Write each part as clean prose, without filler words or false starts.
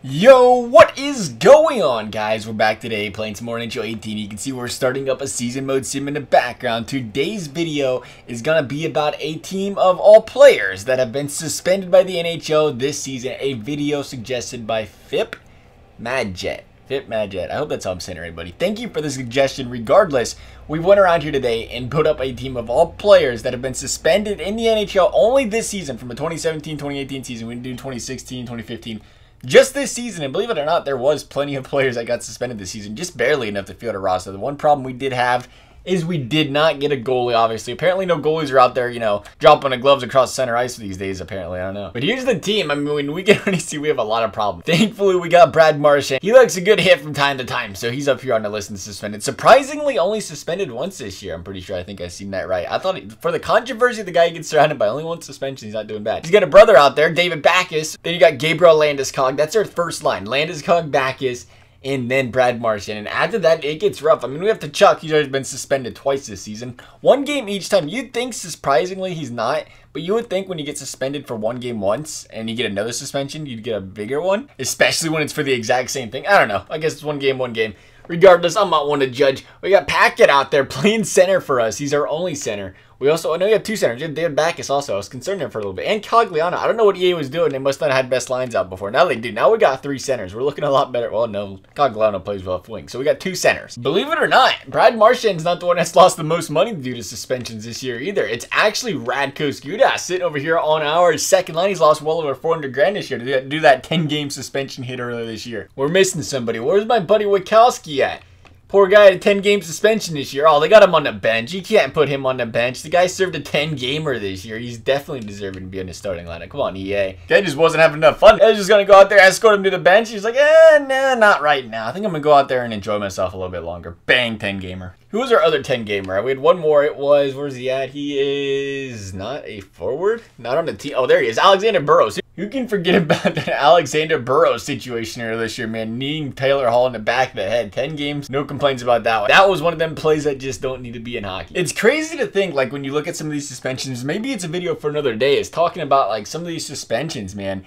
Yo, what is going on, guys? We're back today playing some more NHL 18. You can see we're starting up a season mode sim in the background. Today's video is going to be about a team of all players that have been suspended by the NHL this season. A video suggested by Fip Madjet. I hope that's how I'm saying it, everybody. Thank you for the suggestion. Regardless, we went around here today and put up a team of all players that have been suspended in the NHL only this season from the 2017-2018 season. We didn't do 2016, 2015. Just this season, and believe it or not, there was plenty of players that got suspended this season, just barely enough to field a roster. The one problem we did have is we did not get a goalie, obviously. Apparently no goalies are out there, dropping the gloves across center ice these days, apparently. I don't know. But here's the team. I mean, we can already see we have a lot of problems. Thankfully, we got Brad Marchand. He likes a good hit from time to time, so he's up here on the list and suspended. Surprisingly, only suspended once this year, I'm pretty sure. I think I've seen that right. I thought, for the controversy, the guy gets surrounded by only one suspension. He's not doing bad. He's got a brother out there, David Backus. Then you got Gabriel Landeskog. That's our first line. Landeskog, Backus, and then Brad Marchand. And after that, it gets rough. I mean, we have to Chuck. He's already been suspended twice this season. One game each time. You'd think, surprisingly, he's not. But you would think when you get suspended for one game once and you get another suspension, you'd get a bigger one. Especially when it's for the exact same thing. I don't know. I guess it's one game. Regardless, I'm not one to judge. We got Packett out there playing center for us. He's our only center. We also, I know we have two centers. We have David Backus also. I was concerned there for a little bit. And Cogliano. I don't know what EA was doing. They must not have had best lines out before. Now they do. Now we got three centers. We're looking a lot better. Well, no. Cogliano plays left wing. So we got two centers. Believe it or not, Brad Marchand's not the one that's lost the most money due to suspensions this year either. It's actually Radko Skudas sitting over here on our second line. He's lost well over 400 grand this year to do that 10-game suspension hit earlier this year. We're missing somebody. Where's my buddy Wachowski at? Poor guy had a 10-game suspension this year. Oh, they got him on the bench. You can't put him on the bench. The guy served a 10-gamer this year. He's definitely deserving to be in the starting lineup. Come on, EA. Guy just wasn't having enough fun. I was just going to go out there, escort him to the bench. He's like, nah, not right now. I think I'm going to go out there and enjoy myself a little bit longer. Bang, 10-gamer. Who was our other 10-gamer? We had one more. It was, where's he at? He is not a forward. Not on the team. Oh, there he is. Alexander Burrows. Who can forget about that Alexander Burrows situation earlier this year, man? Kneeing Taylor Hall in the back of the head. 10 games. No complaints about that one. That was one of them plays that just don't need to be in hockey. It's crazy to think, like, when you look at some of these suspensions, maybe it's a video for another day, is talking about, like, some of these suspensions, man.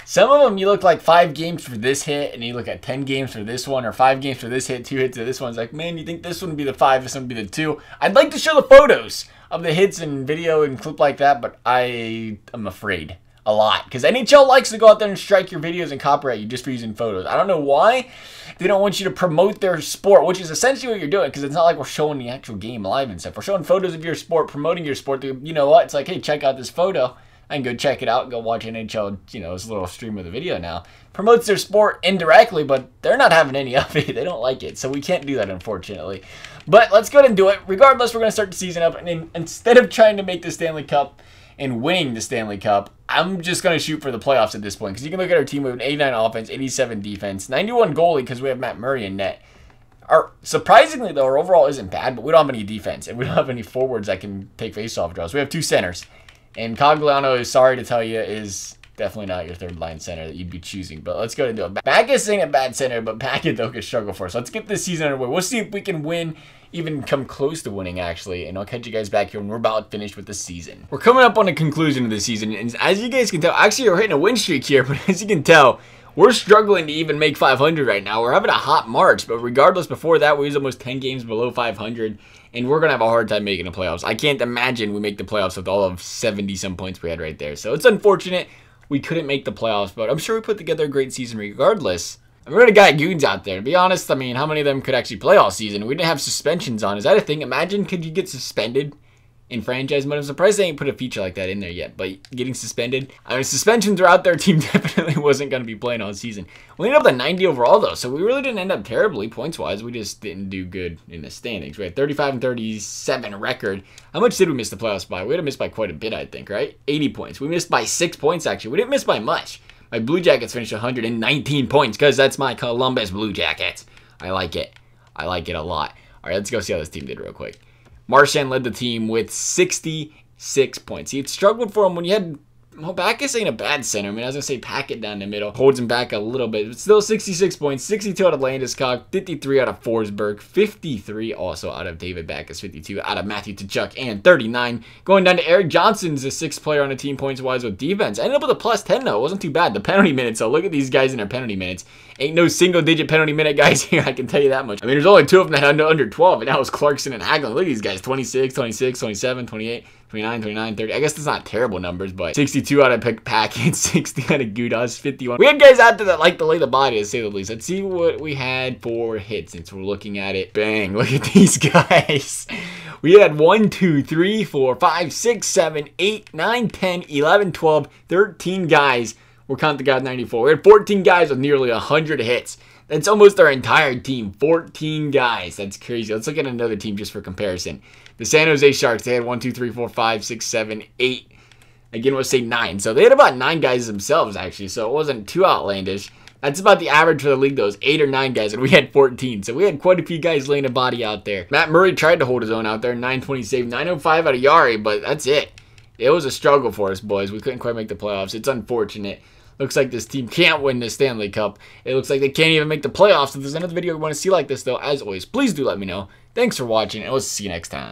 Some of them, you look like 5 games for this hit, and you look at 10 games for this one, or 5 games for this hit, 2 hits for this one. It's like, man, you think this one would be the 5, this one would be the 2. I'd like to show the photos of the hits and video and clip like that, but I am afraid. A lot, because NHL likes to go out there and strike your videos and copyright you just for using photos. I don't know why. They don't want you to promote their sport, which is essentially what you're doing, because it's not like we're showing the actual game live and stuff. We're showing photos of your sport, promoting your sport. You know what? It's like, hey, check out this photo. I can go check it out, go watch NHL, it's a little stream of the video now. Promotes their sport indirectly, but they're not having any of it. They don't like it, so we can't do that, unfortunately. But let's go ahead and do it. Regardless, we're going to start the season up, and instead of trying to make the Stanley Cup and winning the Stanley Cup, I'm just going to shoot for the playoffs at this point. Because you can look at our team. We have an 89 offense, 87 defense, 91 goalie because we have Matt Murray in net. Surprisingly, though, our overall isn't bad, but we don't have any defense. And we don't have any forwards that can take face-off draws. We have 2 centers. And Cogliano, is sorry to tell you, is definitely not your third-line center that you'd be choosing. But let's go ahead and do it. Backus ain't a bad center, but Packett, though, could struggle for us. So let's get this season underway. We'll see if we can win, even come close to winning, actually. And I'll catch you guys back here when we're about finished with the season. We're coming up on the conclusion of the season. And as you guys can tell, actually, we're hitting a win streak here. But as you can tell, we're struggling to even make 500 right now. We're having a hot March. But regardless, before that, we was almost 10 games below 500. And we're going to have a hard time making the playoffs. I can't imagine we make the playoffs with all of 70-some points we had right there. So it's unfortunate we couldn't make the playoffs. But I'm sure we put together a great season regardless. I mean, we got goons out there. To be honest, I mean, how many of them could actually play all season? We didn't have suspensions on. Is that a thing? Imagine, could you get suspended in franchise mode? I'm surprised they ain't put a feature like that in there yet. But getting suspended, I mean, suspensions are out there. Team definitely wasn't going to be playing all season. We ended up at 90 overall, though. So we really didn't end up terribly points-wise. We just didn't do good in the standings. We had 35 and 37 record. How much did we miss the playoffs by? We had to miss by quite a bit, I think, right? 80 points. We missed by 6 points, actually. We didn't miss by much. My Blue Jackets finished 119 points because that's my Columbus Blue Jackets. I like it. I like it a lot. All right, let's go see how this team did real quick. Marchand led the team with 66 points. He had struggled for him when you had Well, Backus ain't a bad center. I mean, I was going to say Packett down the middle. Holds him back a little bit. But still 66 points. 62 out of Landeskog. 53 out of Forsberg. 53 also out of David Backus. 52 out of Matthew Tkachuk. And 39 going down to Eric Johnson's the 6th player on the team points-wise with defense. Ended up with a plus 10, though. It wasn't too bad. The penalty minutes, so look at these guys in their penalty minutes. Ain't no single-digit penalty minute guys here, I can tell you that much. I mean, there's only 2 of them that had under 12, and that was Clarkson and Hagelin. Look at these guys. 26, 26, 27, 28. 29, 29, 30. I guess that's not terrible numbers, but 62 out of Packett, 60 out of Gudas, 51. We had guys out there that like to lay the body, to say the least. Let's see what we had for hits since we're looking at it. Bang, look at these guys. We had 1, 2, 3, 4, 5, 6, 7, 8, 9, 10, 11, 12, 13 guys. We're counting the guy with 94. We had 14 guys with nearly 100 hits. That's almost our entire team. 14 guys. That's crazy. Let's look at another team just for comparison. The San Jose Sharks, they had 1, 2, 3, 4, 5, 6, 7, 8. Again, we'll say 9. So they had about 9 guys themselves, actually. So it wasn't too outlandish. That's about the average for the league, though. It was 8 or 9 guys, and we had 14. So we had quite a few guys laying a body out there. Matt Murray tried to hold his own out there. 920 save, 905 out of Yari, but that's it. It was a struggle for us, boys. We couldn't quite make the playoffs. It's unfortunate. Looks like this team can't win the Stanley Cup. It looks like they can't even make the playoffs. If there's another video you want to see like this, though, as always, please do let me know. Thanks for watching, and we'll see you next time.